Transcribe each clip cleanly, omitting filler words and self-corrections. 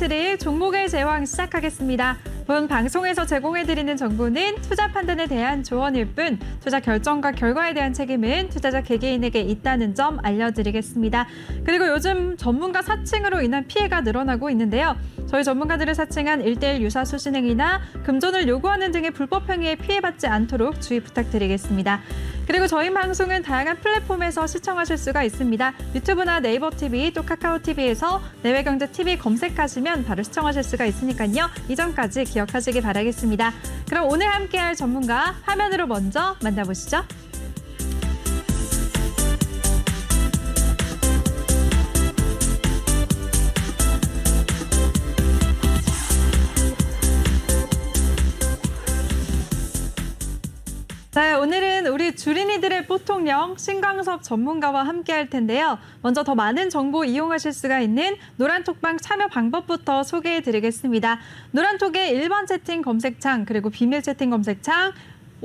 7일 종목의 제왕 시작하겠습니다. 본 방송에서 제공해드리는 정보는 투자 판단에 대한 조언일 뿐 투자 결정과 결과에 대한 책임은 투자자 개개인에게 있다는 점 알려드리겠습니다. 그리고 요즘 전문가 사칭으로 인한 피해가 늘어나고 있는데요. 저희 전문가들을 사칭한 1:1 유사 수신행위나 금전을 요구하는 등의 불법 행위에 피해받지 않도록 주의 부탁드리겠습니다. 그리고 저희 방송은 다양한 플랫폼에서 시청하실 수가 있습니다. 유튜브나 네이버 TV 또 카카오 TV에서 내외경제 TV 검색하시면 바로 시청하실 수가 있으니까요. 이 점까지 기억하시기 바라겠습니다. 그럼 오늘 함께할 전문가 화면으로 먼저 만나보시죠. 네, 오늘은 우리 주린이들의 보통령 신광섭 전문가와 함께할 텐데요. 먼저 더 많은 정보 이용하실 수가 있는 노란톡방 참여 방법부터 소개해드리겠습니다. 노란톡의 일반 채팅 검색창 그리고 비밀 채팅 검색창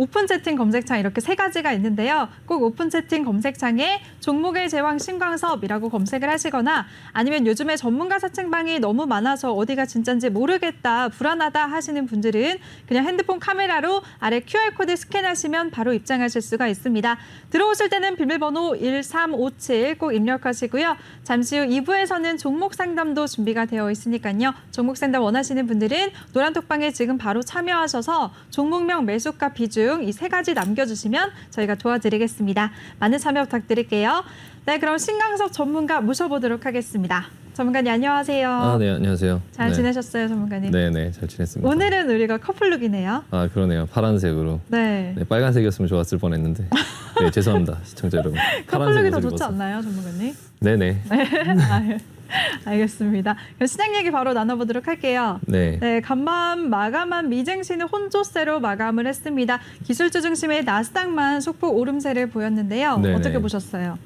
오픈 채팅 검색창 이렇게 세 가지가 있는데요. 꼭 오픈 채팅 검색창에 종목의 제왕 신광섭이라고 검색을 하시거나 아니면 요즘에 전문가 사칭방이 너무 많아서 어디가 진짜인지 모르겠다, 불안하다 하시는 분들은 그냥 핸드폰 카메라로 아래 QR코드 스캔하시면 바로 입장하실 수가 있습니다. 들어오실 때는 비밀번호 1357 꼭 입력하시고요. 잠시 후 2부에서는 종목 상담도 준비가 되어 있으니까요. 종목 상담 원하시는 분들은 노란톡방에 지금 바로 참여하셔서 종목명, 매수가, 비중 이 세 가지 남겨주시면 저희가 도와드리겠습니다. 많은 참여 부탁드릴게요. 네, 그럼 신광섭 전문가 모셔보도록 하겠습니다. 전문가님 안녕하세요. 네, 안녕하세요. 잘 지내셨어요, 전문가님? 네, 잘 지냈습니다. 오늘은 우리가 커플룩이네요. 아, 그러네요. 파란색으로. 네. 빨간색이었으면 좋았을 뻔했는데. 네, 죄송합니다, 시청자 여러분. 커플룩이 더 좋지 않나요, 전문가님? 네네. 알겠습니다. 그럼 시장 얘기 바로 나눠보도록 할게요. 네. 간밤 마감한 미증시는 혼조세로 마감을 했습니다. 기술주 중심의 나스닥만 소폭 오름세를 보였는데요. 네네. 어떻게 보셨어요?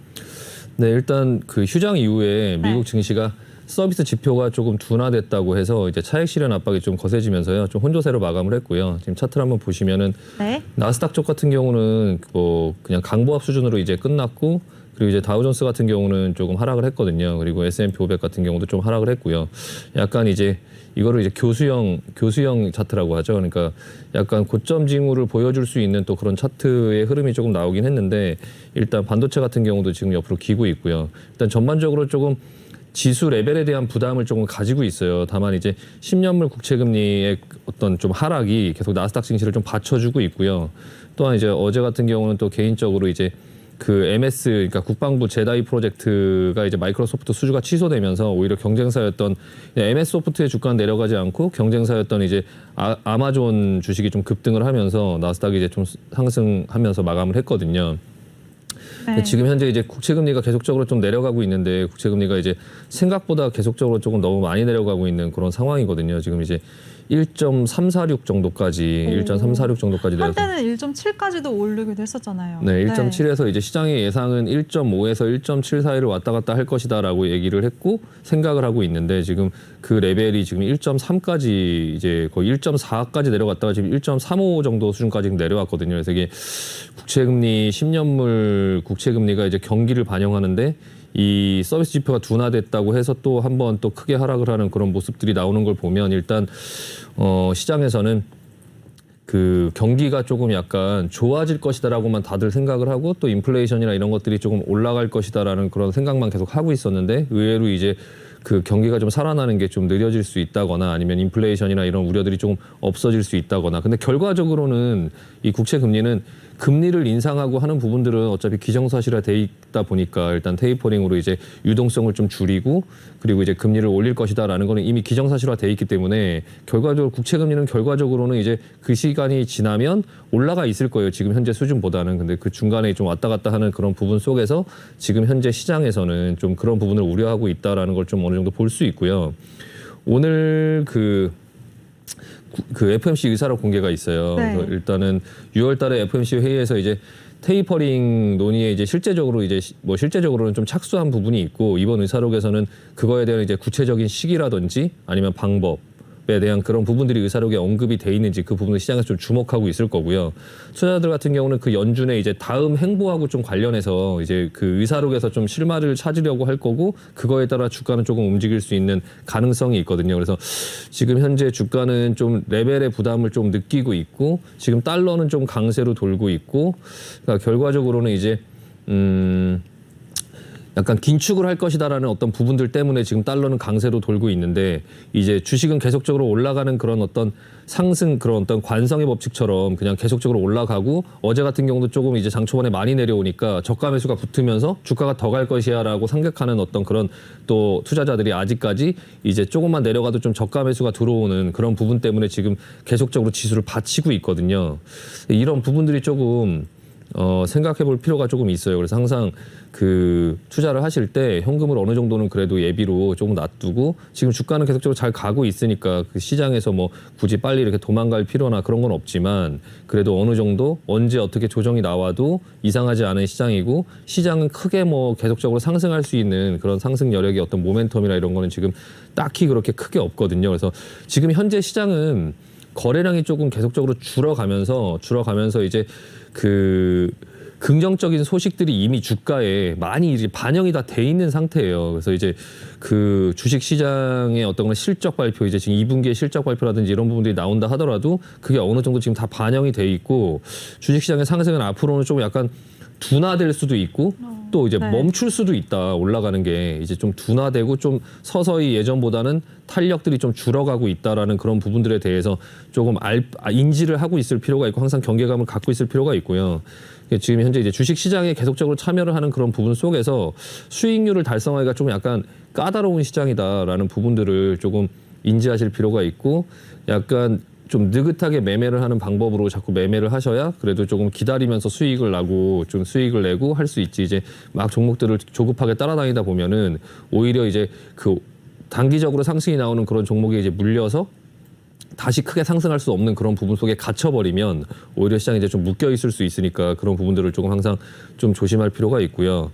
네, 일단 그 휴장 이후에 네. 미국 증시가 서비스 지표가 조금 둔화됐다고 해서 이제 차익 실현 압박이 좀 거세지면서요. 좀 혼조세로 마감을 했고요. 지금 차트를 한번 보시면은 네. 나스닥 쪽 같은 경우는 뭐 그냥 강보합 수준으로 이제 끝났고 그리고 이제 다우존스 같은 경우는 조금 하락을 했거든요. 그리고 S&P 500 같은 경우도 좀 하락을 했고요. 약간 이제 이거를 이제 교수형 차트라고 하죠. 그러니까 약간 고점 징후를 보여줄 수 있는 또 그런 차트의 흐름이 조금 나오긴 했는데 일단 반도체 같은 경우도 지금 옆으로 기고 있고요. 일단 전반적으로 조금 지수 레벨에 대한 부담을 조금 가지고 있어요. 다만 이제 10년물 국채금리의 어떤 좀 하락이 계속 나스닥 증시를 좀 받쳐주고 있고요. 또한 이제 어제 같은 경우는 또 개인적으로 이제 그 MS, 그러니까 국방부 제다이 프로젝트가 이제 마이크로소프트 수주가 취소되면서 오히려 경쟁사였던 MS 소프트의 주가는 내려가지 않고 경쟁사였던 이제 아마존 주식이 좀 급등을 하면서 나스닥이 이제 좀 상승하면서 마감을 했거든요. 네. 지금 현재 이제 국채금리가 계속적으로 좀 내려가고 있는데 국채금리가 이제 생각보다 계속적으로 조금 너무 많이 내려가고 있는 그런 상황이거든요. 지금 이제 1.346 정도까지, 1.346 정도까지 내려서 한때는 1.7까지도 오르기도 했었잖아요. 네, 1.7에서 이제 시장의 예상은 1.5에서 1.7 사이를 왔다 갔다 할 것이다라고 얘기를 했고 생각을 하고 있는데 지금 그 레벨이 지금 1.3까지 이제 거의 1.4까지 내려갔다가 지금 1.35 정도 수준까지 내려왔거든요. 그래서 이게 국채금리 10년물 국채금리가 이제 경기를 반영하는데 이 서비스 지표가 둔화됐다고 해서 또 한 번 또 크게 하락을 하는 그런 모습들이 나오는 걸 보면 일단 시장에서는 그 경기가 조금 약간 좋아질 것이다라고만 다들 생각을 하고 또 인플레이션이나 이런 것들이 조금 올라갈 것이다라는 그런 생각만 계속 하고 있었는데 의외로 이제 그 경기가 좀 살아나는 게 좀 느려질 수 있다거나 아니면 인플레이션이나 이런 우려들이 조금 없어질 수 있다거나 근데 결과적으로는 이 국채 금리는 금리를 인상하고 하는 부분들은 어차피 기정사실화돼 있다 보니까 일단 테이퍼링으로 이제 유동성을 좀 줄이고 그리고 이제 금리를 올릴 것이다라는 거는 이미 기정사실화돼 있기 때문에 결과적으로 국채 금리는 결과적으로는 이제 그 시간이 지나면 올라가 있을 거예요. 지금 현재 수준보다는. 근데 그 중간에 좀 왔다 갔다 하는 그런 부분 속에서 지금 현재 시장에서는 좀 그런 부분을 우려하고 있다라는 걸 좀 어느 정도 볼 수 있고요. 오늘 그 FOMC 의사록 공개가 있어요. 네. 그래서 일단은 6월 달에 FOMC 회의에서 이제 테이퍼링 논의에 이제 실제적으로는 좀 착수한 부분이 있고 이번 의사록에서는 그거에 대한 이제 구체적인 시기라든지 아니면 방법 대한 그런 부분들이 의사록에 언급이 돼 있는지 그 부분을 시장에서 좀 주목하고 있을 거고요. 투자자들 같은 경우는 그 연준의 이제 다음 행보하고 좀 관련해서 이제 그 의사록에서 좀 실마리를 찾으려고 할 거고 그거에 따라 주가는 조금 움직일 수 있는 가능성이 있거든요. 그래서 지금 현재 주가는 좀 레벨의 부담을 좀 느끼고 있고 지금 달러는 좀 강세로 돌고 있고 그러니까 결과적으로는 이제 약간 긴축을 할 것이다라는 어떤 부분들 때문에 지금 달러는 강세로 돌고 있는데 이제 주식은 계속적으로 올라가는 그런 어떤 상승 그런 어떤 관성의 법칙처럼 그냥 계속적으로 올라가고 어제 같은 경우도 조금 이제 장 초반에 많이 내려오니까 저가 매수가 붙으면서 주가가 더 갈 것이야라고 생각하는 어떤 그런 또 투자자들이 아직까지 이제 조금만 내려가도 좀 저가 매수가 들어오는 그런 부분 때문에 지금 계속적으로 지수를 받치고 있거든요. 이런 부분들이 조금 생각해 볼 필요가 조금 있어요. 그래서 항상 그 투자를 하실 때 현금을 어느 정도는 그래도 예비로 조금 놔두고 지금 주가는 계속적으로 잘 가고 있으니까 그 시장에서 뭐 굳이 빨리 이렇게 도망갈 필요나 그런 건 없지만 그래도 어느 정도 언제 어떻게 조정이 나와도 이상하지 않은 시장이고 시장은 크게 뭐 계속적으로 상승할 수 있는 그런 상승 여력의 어떤 모멘텀이나 이런 거는 지금 딱히 그렇게 크게 없거든요. 그래서 지금 현재 시장은 거래량이 조금 계속적으로 줄어가면서 이제 그 긍정적인 소식들이 이미 주가에 많이 이제 반영이 다 돼 있는 상태예요. 그래서 이제 그 주식 시장의 어떤 그런 실적 발표 이제 지금 2분기의 실적 발표라든지 이런 부분들이 나온다 하더라도 그게 어느 정도 지금 다 반영이 돼 있고 주식 시장의 상승은 앞으로는 좀 약간 둔화될 수도 있고 또 이제 네. 멈출 수도 있다. 올라가는 게 이제 좀 둔화되고 좀 서서히 예전보다는 탄력들이 좀 줄어가고 있다라는 그런 부분들에 대해서 조금 인지를 하고 있을 필요가 있고 항상 경계감을 갖고 있을 필요가 있고요. 지금 현재 이제 주식 시장에 계속적으로 참여를 하는 그런 부분 속에서 수익률을 달성하기가 좀 약간 까다로운 시장이다라는 부분들을 조금 인지하실 필요가 있고 약간 좀 느긋하게 매매를 하는 방법으로 자꾸 매매를 하셔야 그래도 조금 기다리면서 수익을 나고 좀 수익을 내고 할 수 있지 이제 막 종목들을 조급하게 따라다니다 보면은 오히려 이제 그 단기적으로 상승이 나오는 그런 종목에 이제 물려서 다시 크게 상승할 수 없는 그런 부분 속에 갇혀버리면 오히려 시장이 이제 좀 묶여 있을 수 있으니까 그런 부분들을 조금 항상 좀 조심할 필요가 있고요.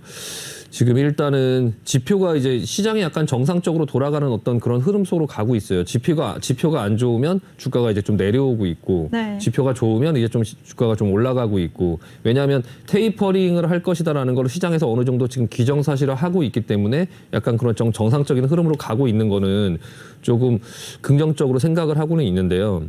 지금 일단은 지표가 이제 시장이 약간 정상적으로 돌아가는 어떤 그런 흐름 속으로 가고 있어요. 지표가 안 좋으면 주가가 이제 좀 내려오고 있고 네. 지표가 좋으면 이제 좀 주가가 좀 올라가고 있고 왜냐하면 테이퍼링을 할 것이다라는 걸 시장에서 어느 정도 지금 기정사실화 하고 있기 때문에 약간 그런 정상적인 흐름으로 가고 있는 거는 조금 긍정적으로 생각을 하고는 있는데요.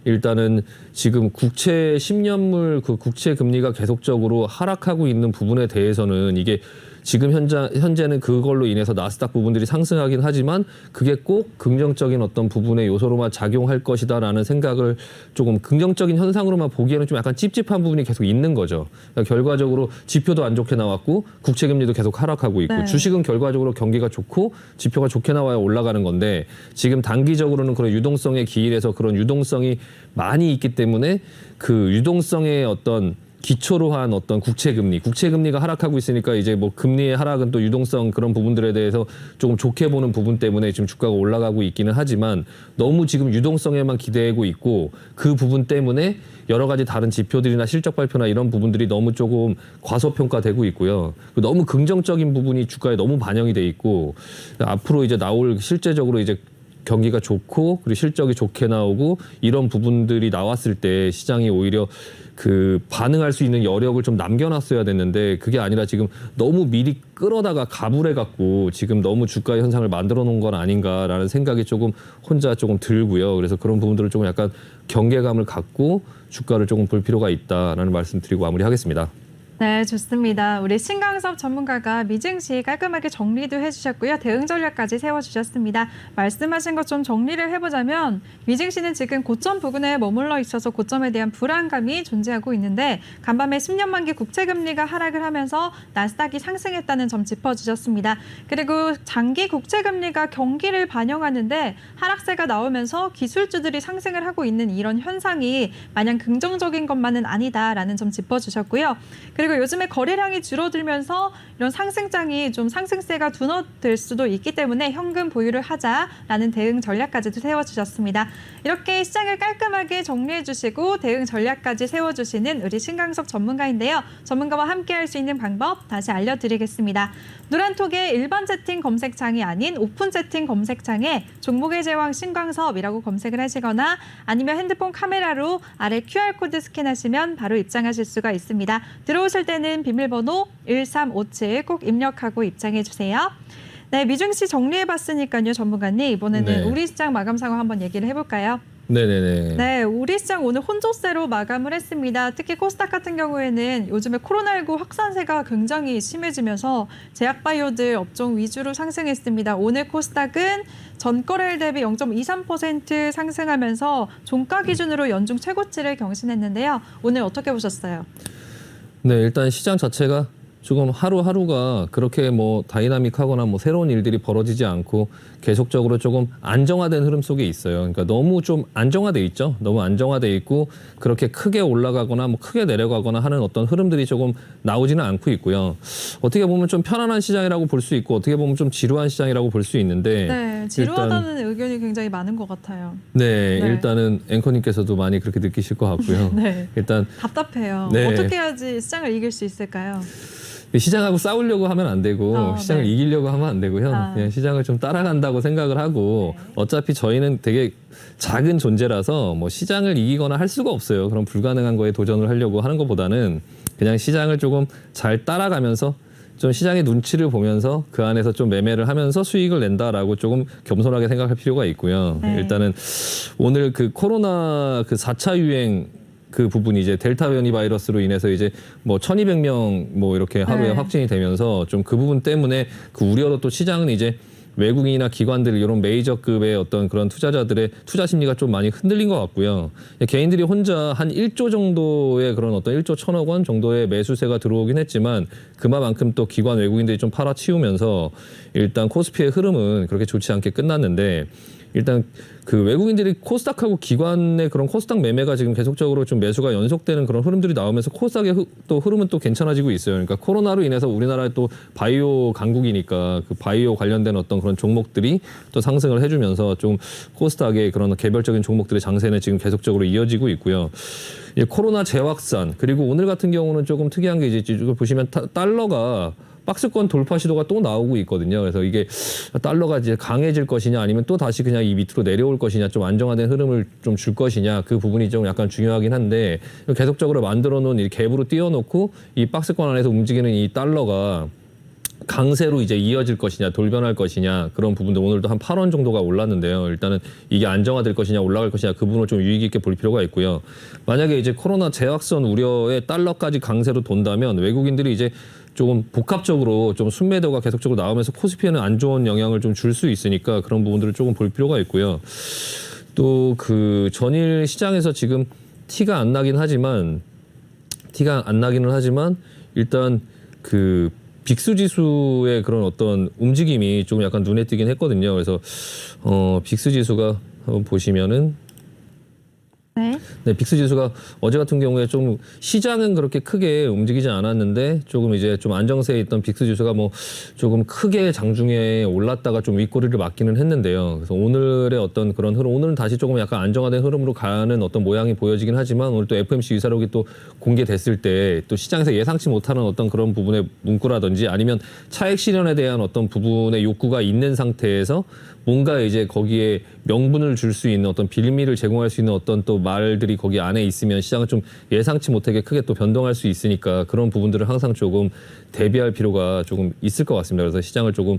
일단은 지금 국채 10년물 그 국채 금리가 계속적으로 하락하고 있는 부분에 대해서는 이게 지금 현재는 그걸로 인해서 나스닥 부분들이 상승하긴 하지만 그게 꼭 긍정적인 어떤 부분의 요소로만 작용할 것이다라는 생각을 조금 긍정적인 현상으로만 보기에는 좀 약간 찝찝한 부분이 계속 있는 거죠. 그러니까 결과적으로 지표도 안 좋게 나왔고 국채 금리도 계속 하락하고 있고 네. 주식은 결과적으로 경기가 좋고 지표가 좋게 나와야 올라가는 건데 지금 단기적으로는 그런 유동성의 기일에서 그런 유동성이 많이 있기 때문에 그 유동성의 어떤 기초로 한 어떤 국채금리가 하락하고 있으니까 이제 뭐 금리의 하락은 또 유동성 그런 부분들에 대해서 조금 좋게 보는 부분 때문에 지금 주가가 올라가고 있기는 하지만 너무 지금 유동성에만 기대고 있고 그 부분 때문에 여러 가지 다른 지표들이나 실적 발표나 이런 부분들이 너무 조금 과소평가되고 있고요. 너무 긍정적인 부분이 주가에 너무 반영이 돼 있고 앞으로 이제 나올 실제적으로 이제 경기가 좋고 그리고 실적이 좋게 나오고 이런 부분들이 나왔을 때 시장이 오히려 그 반응할 수 있는 여력을 좀 남겨놨어야 됐는데 그게 아니라 지금 너무 미리 끌어다가 가불해 갖고 지금 너무 주가 현상을 만들어 놓은 건 아닌가라는 생각이 조금 혼자 조금 들고요. 그래서 그런 부분들을 조금 약간 경계감을 갖고 주가를 조금 볼 필요가 있다라는 말씀 드리고 마무리하겠습니다. 네, 좋습니다. 우리 신강섭 전문가가 미증시 깔끔하게 정리도 해주셨고요. 대응 전략까지 세워주셨습니다. 말씀하신 것 좀 정리를 해보자면 미증시는 지금 고점 부근에 머물러 있어서 고점에 대한 불안감이 존재하고 있는데 간밤에 10년 만기 국채금리가 하락을 하면서 나스닥이 상승했다는 점 짚어주셨습니다. 그리고 장기 국채금리가 경기를 반영하는데 하락세가 나오면서 기술주들이 상승을 하고 있는 이런 현상이 마냥 긍정적인 것만은 아니다라는 점 짚어주셨고요. 그리고 그리고 요즘에 거래량이 줄어들면서 이런 상승장이 좀 상승세가 둔화될 수도 있기 때문에 현금 보유를 하자라는 대응 전략까지도 세워주셨습니다. 이렇게 시장을 깔끔하게 정리해 주시고 대응 전략까지 세워주시는 우리 신강석 전문가인데요. 전문가와 함께 할 수 있는 방법 다시 알려드리겠습니다. 노란톡의 일반 채팅 검색창이 아닌 오픈 채팅 검색창에 종목의 제왕 신광섭이라고 검색을 하시거나 아니면 핸드폰 카메라로 아래 QR코드 스캔하시면 바로 입장하실 수가 있습니다. 들어오실 때는 비밀번호 1357 꼭 입력하고 입장해 주세요. 네, 미증시 정리해봤으니까요, 전문가님. 이번에는 네. 우리 시장 마감 상황 한번 얘기를 해볼까요? 네네네. 네, 우리 시장 오늘 혼조세로 마감을 했습니다. 특히 코스닥 같은 경우에는 요즘에 코로나19 확산세가 굉장히 심해지면서 제약바이오들 업종 위주로 상승했습니다. 오늘 코스닥은 전거래일 대비 0.23% 상승하면서 종가 기준으로 연중 최고치를 경신했는데요. 오늘 어떻게 보셨어요? 네, 일단 시장 자체가 조금 하루하루가 그렇게 뭐 다이나믹하거나 뭐 새로운 일들이 벌어지지 않고 계속적으로 조금 안정화된 흐름 속에 있어요. 그러니까 너무 좀 안정화돼 있죠. 너무 안정화돼 있고 그렇게 크게 올라가거나 뭐 크게 내려가거나 하는 어떤 흐름들이 조금 나오지는 않고 있고요. 어떻게 보면 좀 편안한 시장이라고 볼 수 있고 어떻게 보면 좀 지루한 시장이라고 볼 수 있는데 네, 지루하다는 의견이 굉장히 많은 것 같아요. 네, 네. 일단은 앵커님께서도 많이 그렇게 느끼실 것 같고요. 네. 일단 답답해요. 네. 어떻게 해야지 시장을 이길 수 있을까요? 시장하고 싸우려고 하면 안 되고 시장을 네. 이기려고 하면 안 되고요. 그냥 시장을 좀 따라간다고 생각을 하고 어차피 저희는 되게 작은 존재라서 뭐 시장을 이기거나 할 수가 없어요. 그럼 불가능한 거에 도전을 하려고 하는 것보다는 그냥 시장을 조금 잘 따라가면서 좀 시장의 눈치를 보면서 그 안에서 좀 매매를 하면서 수익을 낸다라고 조금 겸손하게 생각할 필요가 있고요. 네. 일단은 오늘 그 코로나 그 4차 유행 그 부분이 이제 델타 변이 바이러스로 인해서 이제 뭐 1,200명 뭐 이렇게 하루에 네. 확진이 되면서 좀 그 부분 때문에 그 우려로 또 시장은 이제 외국인이나 기관들 이런 메이저급의 어떤 그런 투자자들의 투자 심리가 좀 많이 흔들린 것 같고요. 개인들이 혼자 한 1조 정도의 그런 어떤 1조 1,000억 원 정도의 매수세가 들어오긴 했지만 그만큼 또 기관 외국인들이 좀 팔아치우면서 일단 코스피의 흐름은 그렇게 좋지 않게 끝났는데 일단 그 외국인들이 코스닥하고 기관의 그런 코스닥 매매가 지금 계속적으로 좀 매수가 연속되는 그런 흐름들이 나오면서 코스닥의 또 흐름은 또 괜찮아지고 있어요. 그러니까 코로나로 인해서 우리나라의 또 바이오 강국이니까 그 바이오 관련된 어떤 그런 종목들이 또 상승을 해주면서 좀 코스닥의 그런 개별적인 종목들의 장세는 지금 계속적으로 이어지고 있고요. 코로나 재확산 그리고 오늘 같은 경우는 조금 특이한 게 이제 이걸 보시면 달러가 박스권 돌파 시도가 또 나오고 있거든요. 그래서 이게 달러가 이제 강해질 것이냐 아니면 또 다시 그냥 이 밑으로 내려올 것이냐 좀 안정화된 흐름을 좀 줄 것이냐 그 부분이 좀 약간 중요하긴 한데 계속적으로 만들어 놓은 이 갭으로 띄워놓고 이 박스권 안에서 움직이는 이 달러가 강세로 이제 이어질 것이냐 돌변할 것이냐 그런 부분도 오늘도 한 8원 정도가 올랐는데요. 일단은 이게 안정화될 것이냐 올라갈 것이냐 그 부분을 좀 유의 깊게 볼 필요가 있고요. 만약에 이제 코로나 재확산 우려에 달러까지 강세로 돈다면 외국인들이 이제 조금 복합적으로 좀 순매도가 계속적으로 나오면서 코스피에는 안 좋은 영향을 좀 줄 수 있으니까 그런 부분들을 조금 볼 필요가 있고요. 또 그 전일 시장에서 지금 티가 안 나기는 하지만 일단 그 빅스 지수의 그런 어떤 움직임이 좀 약간 눈에 띄긴 했거든요. 그래서 빅스 지수가 한번 보시면은 네, 빅스 지수가 어제 같은 경우에 좀 시장은 그렇게 크게 움직이지 않았는데 조금 이제 좀 안정세에 있던 빅스 지수가 뭐 조금 크게 장중에 올랐다가 좀 윗꼬리를 맞기는 했는데요. 그래서 오늘의 어떤 그런 흐름, 오늘은 다시 조금 약간 안정화된 흐름으로 가는 어떤 모양이 보여지긴 하지만 오늘 또 FOMC 유사록이 또 공개됐을 때 또 시장에서 예상치 못하는 어떤 그런 부분의 문구라든지 아니면 차익 실현에 대한 어떤 부분의 욕구가 있는 상태에서 뭔가 이제 거기에 명분을 줄 수 있는 어떤 빌미를 제공할 수 있는 어떤 또 말들이 거기 안에 있으면 시장은 좀 예상치 못하게 크게 또 변동할 수 있으니까 그런 부분들을 항상 조금 대비할 필요가 조금 있을 것 같습니다. 그래서 시장을 조금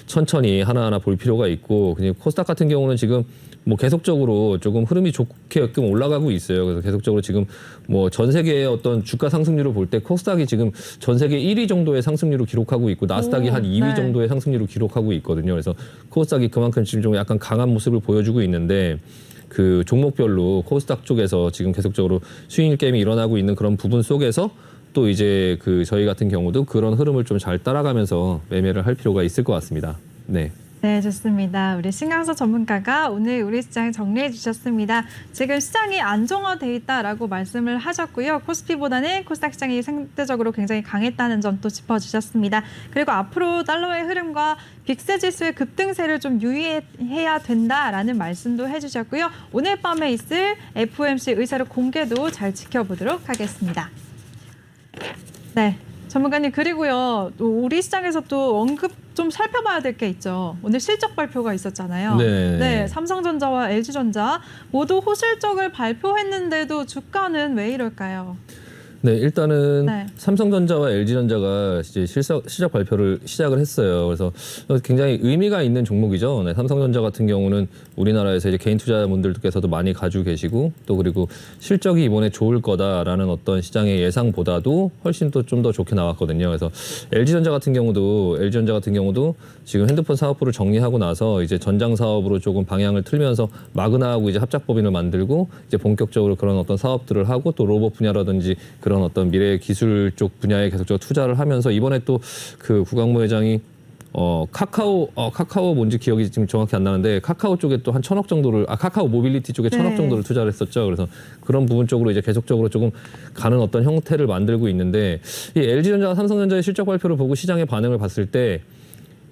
천천히 하나하나 볼 필요가 있고 그냥 코스닥 같은 경우는 지금 뭐 계속적으로 조금 흐름이 좋게끔 올라가고 있어요. 그래서 계속적으로 지금 뭐 전 세계의 어떤 주가 상승률을 볼 때 코스닥이 지금 전 세계 1위 정도의 상승률을 기록하고 있고 나스닥이 한 2위 정도의 상승률을 기록하고 있거든요. 그래서 코스닥이 그만큼 지금 좀 약간 강한 모습을 보여주고 있는데 그 종목별로 코스닥 쪽에서 지금 계속적으로 수익률 게임이 일어나고 있는 그런 부분 속에서 또 이제 그 저희 같은 경우도 그런 흐름을 좀 잘 따라가면서 매매를 할 필요가 있을 것 같습니다. 네. 네, 좋습니다. 우리 신강석 전문가가 오늘 우리 시장 정리해 주셨습니다. 지금 시장이 안정화돼 있다라고 말씀을 하셨고요. 코스피보다는 코스닥 시장이 상대적으로 굉장히 강했다는 점도 짚어주셨습니다. 그리고 앞으로 달러의 흐름과 빅스 지수의 급등세를 좀 유의해야 된다라는 말씀도 해주셨고요. 오늘 밤에 있을 FOMC 의사록 공개도 잘 지켜보도록 하겠습니다. 네. 전문가님, 그리고요, 또 우리 시장에서 또 언급 좀 살펴봐야 될 게 있죠. 오늘 실적 발표가 있었잖아요. 네. 삼성전자와 LG전자 모두 호실적을 발표했는데도 주가는 왜 이럴까요? 네, 일단은 네. 삼성전자와 LG전자가 이제 실적 발표를 시작을 했어요. 그래서 굉장히 의미가 있는 종목이죠. 네, 삼성전자 같은 경우는 우리나라에서 이제 개인 투자자분들께서도 많이 가지고 계시고 또 그리고 실적이 이번에 좋을 거다라는 어떤 시장의 예상보다도 훨씬 또 좀 더 좋게 나왔거든요. 그래서 LG전자 같은 경우도 지금 핸드폰 사업부를 정리하고 나서 이제 전장 사업으로 조금 방향을 틀면서 마그나하고 이제 합작법인을 만들고 이제 본격적으로 그런 어떤 사업들을 하고 또 로봇 분야라든지 그런 어떤 미래 기술 쪽 분야에 계속적으로 투자를 하면서 이번에 또 그 구광모 회장이 카카오 뭔지 기억이 지금 정확히 안 나는데 카카오 쪽에 또 한 1,000억 정도를 카카오 모빌리티 쪽에 1,000억 정도를 투자를 했었죠. 그래서 그런 부분 쪽으로 이제 계속적으로 조금 가는 어떤 형태를 만들고 있는데 이 LG전자와 삼성전자의 실적 발표를 보고 시장의 반응을 봤을 때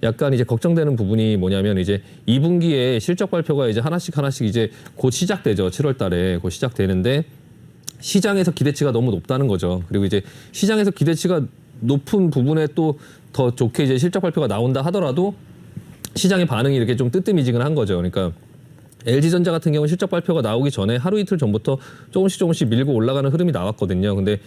약간 이제 걱정되는 부분이 뭐냐면 이제 2분기에 실적 발표가 이제 하나씩 이제 곧 시작되죠. 7월 달에 곧 시작되는데 시장에서 기대치가 너무 높다는 거죠. 그리고 이제 시장에서 기대치가 높은 부분에 또 더 좋게 이제 실적 발표가 나온다 하더라도 시장의 반응이 이렇게 좀 뜨뜨미지근한 거죠. 그러니까 LG전자 같은 경우는 실적 발표가 나오기 전에 하루 이틀 전부터 조금씩 밀고 올라가는 흐름이 나왔거든요. 근데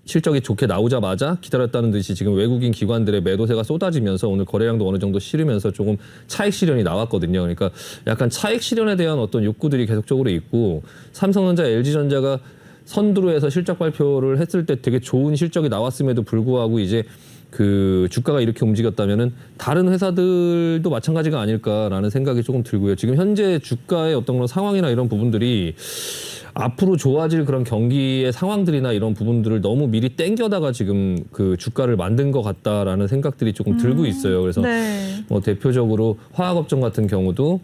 실적이 좋게 나오자마자 기다렸다는 듯이 지금 외국인 기관들의 매도세가 쏟아지면서 오늘 거래량도 어느 정도 실으면서 조금 차익 실현이 나왔거든요. 그러니까 약간 차익 실현에 대한 어떤 욕구들이 계속적으로 있고 삼성전자, LG전자가 선두로 해서 실적 발표를 했을 때 되게 좋은 실적이 나왔음에도 불구하고 이제 그 주가가 이렇게 움직였다면은 다른 회사들도 마찬가지가 아닐까라는 생각이 조금 들고요. 지금 현재 주가의 어떤 그런 상황이나 이런 부분들이 앞으로 좋아질 그런 경기의 상황들이나 이런 부분들을 너무 미리 땡겨다가 지금 그 주가를 만든 것 같다라는 생각들이 조금 들고 있어요. 그래서 뭐 대표적으로 화학업종 같은 경우도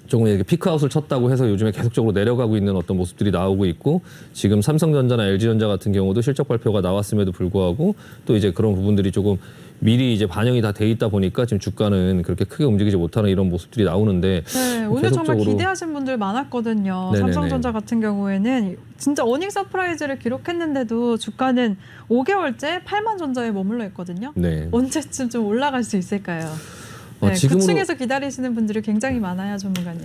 조금 이렇게 피크아웃을 쳤다고 해서 요즘에 계속적으로 내려가고 있는 어떤 모습들이 나오고 있고 지금 삼성전자나 LG전자 같은 경우도 실적 발표가 나왔음에도 불구하고 또 이제 그런 부분들이 조금 미리 이제 반영이 다 돼 있다 보니까 지금 주가는 그렇게 크게 움직이지 못하는 이런 모습들이 나오는데 오늘 정말 기대하신 분들 많았거든요. 네네네. 삼성전자 같은 경우에는 진짜 어닝 서프라이즈를 기록했는데도 주가는 5개월째 8만 전자에 머물러 있거든요. 네. 언제쯤 좀 올라갈 수 있을까요? 지금으로 9층에서 기다리시는 분들이 굉장히 많아요, 전문가님.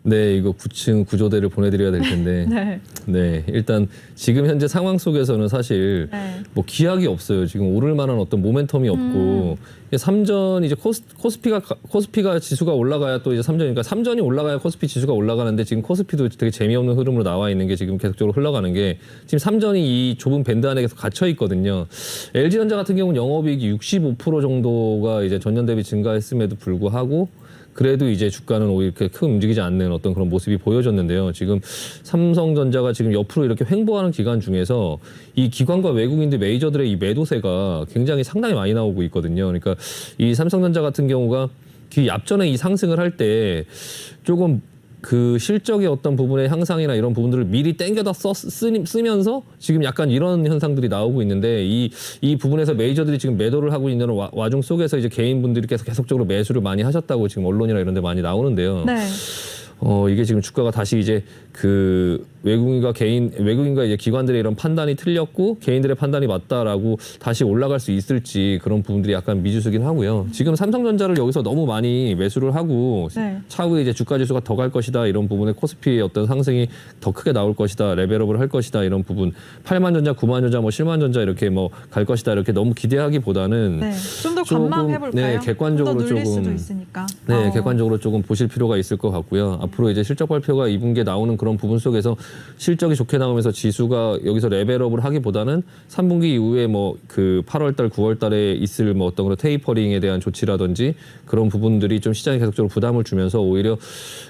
네, 이거 9층 구조대를 보내드려야 될 텐데. 네, 일단 지금 현재 상황 속에서는 사실 뭐 기약이 없어요. 지금 오를 만한 어떤 모멘텀이 없고 삼전 이제 코스피가 지수가 올라가야 또 이제 삼전이니까 삼전이 올라가야 코스피 지수가 올라가는데 지금 코스피도 되게 재미없는 흐름으로 나와 있는 게 지금 계속적으로 흘러가는 게 지금 삼전이 이 좁은 밴드 안에 계속 갇혀 있거든요. LG전자 같은 경우는 영업이익이 65% 정도가 이제 전년 대비 증가했음에도 불구하고 그래도 이제 주가는 오히려 이렇게 크게 움직이지 않는 어떤 그런 모습이 보여졌는데요. 지금 삼성전자가 지금 옆으로 이렇게 횡보하는 기간 중에서 이 기관과 외국인들 메이저들의 이 매도세가 굉장히 상당히 많이 나오고 있거든요. 그러니까 이 삼성전자 같은 경우가 그 앞전에 이 상승을 할 때 조금 그 실적의 어떤 부분의 향상이나 이런 부분들을 미리 땡겨다 쓰면서 지금 약간 이런 현상들이 나오고 있는데 이 부분에서 메이저들이 지금 매도를 하고 있는 와중 속에서 이제 개인분들께서 계속적으로 매수를 많이 하셨다고 지금 언론이나 이런 데 많이 나오는데요. 이게 지금 주가가 다시 이제 그 외국인과 이제 기관들의 이런 판단이 틀렸고 개인들의 판단이 맞다라고 다시 올라갈 수 있을지 그런 부분들이 약간 미지수긴 하고요. 지금 삼성전자를 여기서 너무 많이 매수를 하고 차후에 이제 주가 지수가 더 갈 것이다 이런 부분에 코스피의 어떤 상승이 더 크게 나올 것이다 레벨업을 할 것이다 이런 부분 8만 전자, 9만 전자, 뭐 10만 전자 이렇게 뭐 갈 것이다 이렇게 너무 기대하기보다는 좀 더 관망해볼까요? 네, 객관적으로 좀 더 눌릴 조금 수도 있으니까. 네, 객관적으로 조금 보실 필요가 있을 것 같고요. 앞으로 이제 실적 발표가 2분기에 나오는 그런 부분 속에서 실적이 좋게 나오면서 지수가 여기서 레벨업을 하기보다는 3분기 이후에 뭐 그 8월 달, 9월 달에 있을 뭐 어떤 그런 테이퍼링에 대한 조치라든지 그런 부분들이 좀 시장에 계속적으로 부담을 주면서 오히려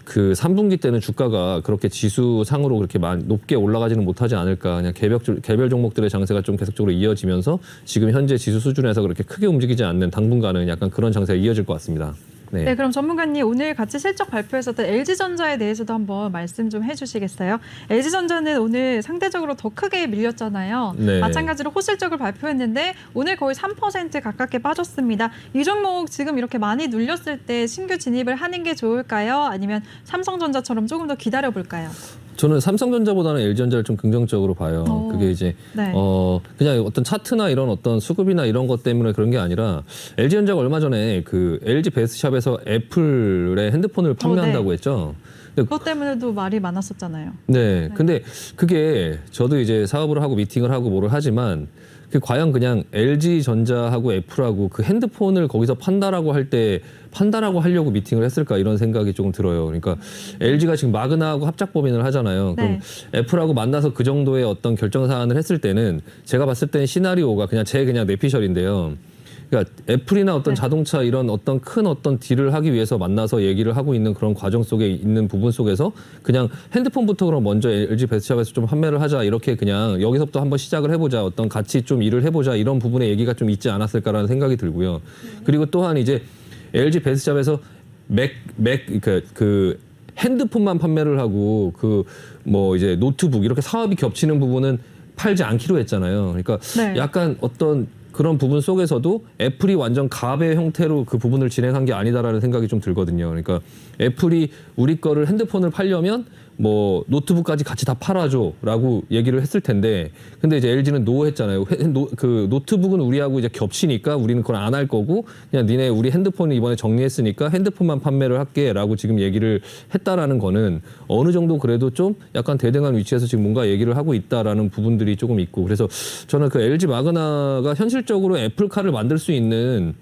그 3분기 때는 주가가 그렇게 지수상으로 그렇게 높게 올라가지는 못하지 않을까. 그냥 개별 종목들의 장세가 좀 계속적으로 이어지면서 지금 현재 지수 수준에서 그렇게 크게 움직이지 않는 당분간은 약간 그런 장세가 이어질 것 같습니다. 네. 네, 그럼 전문가님 오늘 같이 실적 발표했었던 LG전자에 대해서도 한번 말씀 좀 해주시겠어요? LG전자는 오늘 상대적으로 더 크게 밀렸잖아요. 네. 마찬가지로 호실적을 발표했는데 오늘 거의 3% 가깝게 빠졌습니다. 이 종목 지금 이렇게 많이 눌렸을 때 신규 진입을 하는 게 좋을까요? 아니면 삼성전자처럼 조금 더 기다려볼까요? 저는 삼성전자보다는 LG전자를 좀 긍정적으로 봐요. 그게 이제 네. 그냥 어떤 차트나 이런 어떤 수급이나 이런 것 때문에 그런 게 아니라 LG전자가 얼마 전에 그 LG 베스트샵에서 애플의 핸드폰을 판매한다고 했죠. 그것 때문에도 말이 많았었잖아요. 네, 근데 그게 저도 이제 사업을 하고 미팅을 하고 뭐를 하지만 그 과연 그냥 LG전자하고 애플하고 그 핸드폰을 거기서 판다라고 할 때 판다라고 하려고 미팅을 했을까 이런 생각이 조금 들어요. 그러니까 LG가 지금 마그나하고 합작 법인을 하잖아요. 그럼 네. 애플하고 만나서 그 정도의 어떤 결정 사안을 했을 때는 제가 봤을 때는 시나리오가 그냥 내피셜인데요. 그러니까 애플이나 어떤 네. 자동차 이런 어떤 큰 어떤 딜을 하기 위해서 만나서 얘기를 하고 있는 그런 과정 속에 있는 부분 속에서 그냥 핸드폰부터 그럼 먼저 LG 베스트샵에서 좀 판매를 하자 이렇게 그냥 여기서부터 한번 시작을 해보자 어떤 같이 좀 일을 해보자 이런 부분의 얘기가 좀 있지 않았을까라는 생각이 들고요. 그리고 또한 이제 LG 베스트샵에서 그 핸드폰만 판매를 하고 그 뭐 이제 노트북 이렇게 사업이 겹치는 부분은 팔지 않기로 했잖아요. 그러니까 네. 약간 어떤 그런 부분 속에서도 애플이 완전 갑의 형태로 그 부분을 진행한 게 아니다라는 생각이 좀 들거든요. 그러니까 애플이 우리 거를 핸드폰을 팔려면 뭐 노트북까지 같이 다 팔아줘라고 얘기를 했을 텐데, 근데 이제 LG는 노 했잖아요. 그 노트북은 우리하고 이제 겹치니까 우리는 그걸 안 할 거고 그냥 니네 우리 핸드폰을 이번에 정리했으니까 핸드폰만 판매를 할게라고 지금 얘기를 했다라는 거는 어느 정도 그래도 좀 약간 대등한 위치에서 지금 뭔가 얘기를 하고 있다라는 부분들이 조금 있고, 그래서 저는 그 LG 마그나가 현실적으로 애플카를 만들 수 있는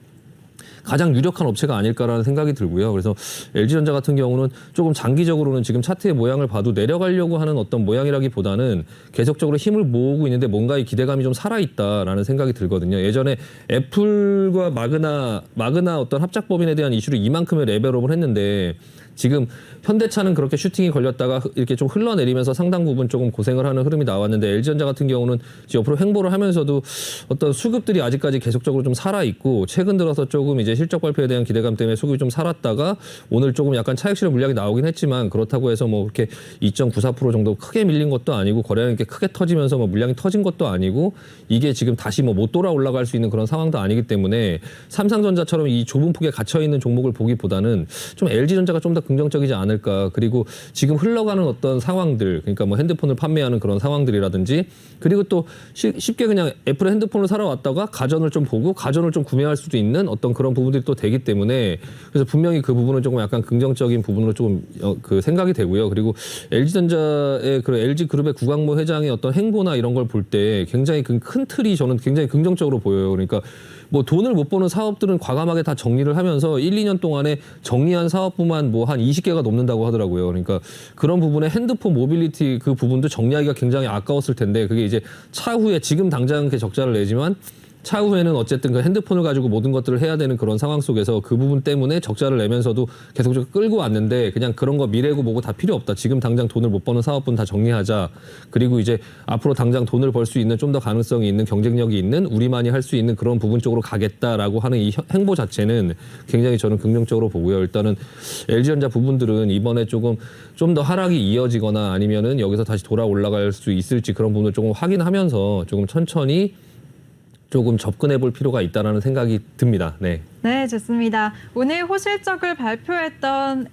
가장 유력한 업체가 아닐까라는 생각이 들고요. 그래서 LG전자 같은 경우는 조금 장기적으로는 지금 차트의 모양을 봐도 내려가려고 하는 어떤 모양이라기보다는 계속적으로 힘을 모으고 있는데 뭔가의 기대감이 좀 살아있다라는 생각이 들거든요. 예전에 애플과 마그나 어떤 합작법인에 대한 이슈를 이만큼의 레벨업을 했는데 지금 현대차는 그렇게 슈팅이 걸렸다가 이렇게 좀 흘러내리면서 상당 부분 조금 고생을 하는 흐름이 나왔는데 LG전자 같은 경우는 옆으로 횡보를 하면서도 어떤 수급들이 아직까지 계속적으로 좀 살아있고 최근 들어서 조금 이제 실적 발표에 대한 기대감 때문에 수급이 좀 살았다가 오늘 조금 약간 차익 실현 물량이 나오긴 했지만 그렇다고 해서 뭐 그렇게 2.94% 정도 크게 밀린 것도 아니고 거래량이 이렇게 크게 터지면서 뭐 물량이 터진 것도 아니고 이게 지금 다시 뭐 못 돌아 올라갈 수 있는 그런 상황도 아니기 때문에 삼성전자처럼 이 좁은 폭에 갇혀있는 종목을 보기보다는 좀 LG전자가 좀 더 긍정적이지 않을까. 그리고 지금 흘러가는 어떤 상황들, 그러니까 뭐 핸드폰을 판매하는 그런 상황들이라든지, 그리고 또 쉽게 그냥 애플의 핸드폰을 사러 왔다가 가전을 좀 보고 가전을 좀 구매할 수도 있는 어떤 그런 부분들이 또 되기 때문에 그래서 분명히 그 부분은 조금 약간 긍정적인 부분으로 조금 그 생각이 되고요. 그리고 LG전자의 그 LG그룹의 구광모 회장의 어떤 행보나 이런 걸 볼 때 굉장히 큰 틀이 저는 굉장히 긍정적으로 보여요. 그러니까 뭐 돈을 못 버는 사업들은 과감하게 다 정리를 하면서 1, 2년 동안에 정리한 사업부만 뭐 한 20개가 넘는다고 하더라고요. 그러니까 그런 부분에 핸드폰 모빌리티 그 부분도 정리하기가 굉장히 아까웠을 텐데 그게 이제 차후에 지금 당장 그 적자를 내지만 차후에는 어쨌든 그 핸드폰을 가지고 모든 것들을 해야 되는 그런 상황 속에서 그 부분 때문에 적자를 내면서도 계속적으로 끌고 왔는데 그냥 그런 거 미래고 뭐고 다 필요 없다. 지금 당장 돈을 못 버는 사업분 다 정리하자. 그리고 이제 앞으로 당장 돈을 벌 수 있는 좀 더 가능성이 있는 경쟁력이 있는 우리만이 할 수 있는 그런 부분 쪽으로 가겠다라고 하는 이 행보 자체는 굉장히 저는 긍정적으로 보고요. 일단은 LG전자 부분들은 이번에 조금 좀 더 하락이 이어지거나 아니면은 여기서 다시 돌아 올라갈 수 있을지 그런 부분을 조금 확인하면서 조금 천천히 조금 접근해 볼 필요가 있다는 생각이 듭니다. 네. 네, 좋습니다. 오늘 호실적을 발표했던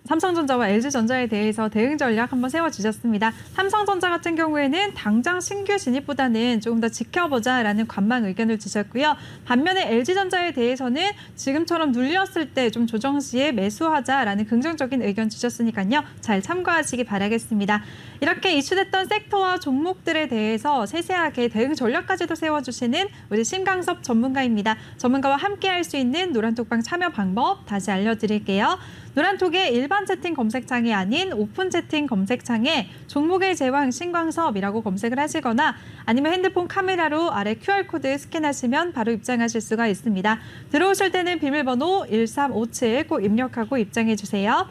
삼성전자와 LG전자에 대해서 대응 전략 한번 세워주셨습니다. 삼성전자 같은 경우에는 당장 신규 진입보다는 조금 더 지켜보자라는 관망 의견을 주셨고요. 반면에 LG전자에 대해서는 지금처럼 눌렸을 때 좀 조정 시에 매수하자라는 긍정적인 의견 주셨으니까요. 잘 참고하시기 바라겠습니다. 이렇게 이슈됐던 섹터와 종목들에 대해서 세세하게 대응 전략까지도 세워주시는 우리 신강섭 전문가입니다. 전문가와 함께할 수 있는 노란톡방 참여 방법 다시 알려드릴게요. 노란톡의 일반 채팅 검색창이 아닌 오픈 채팅 검색창에 종목의 제왕 신광섭이라고 검색을 하시거나 아니면 핸드폰 카메라로 아래 QR코드 스캔하시면 바로 입장하실 수가 있습니다. 들어오실 때는 비밀번호 1357 꼭 입력하고 입장해 주세요.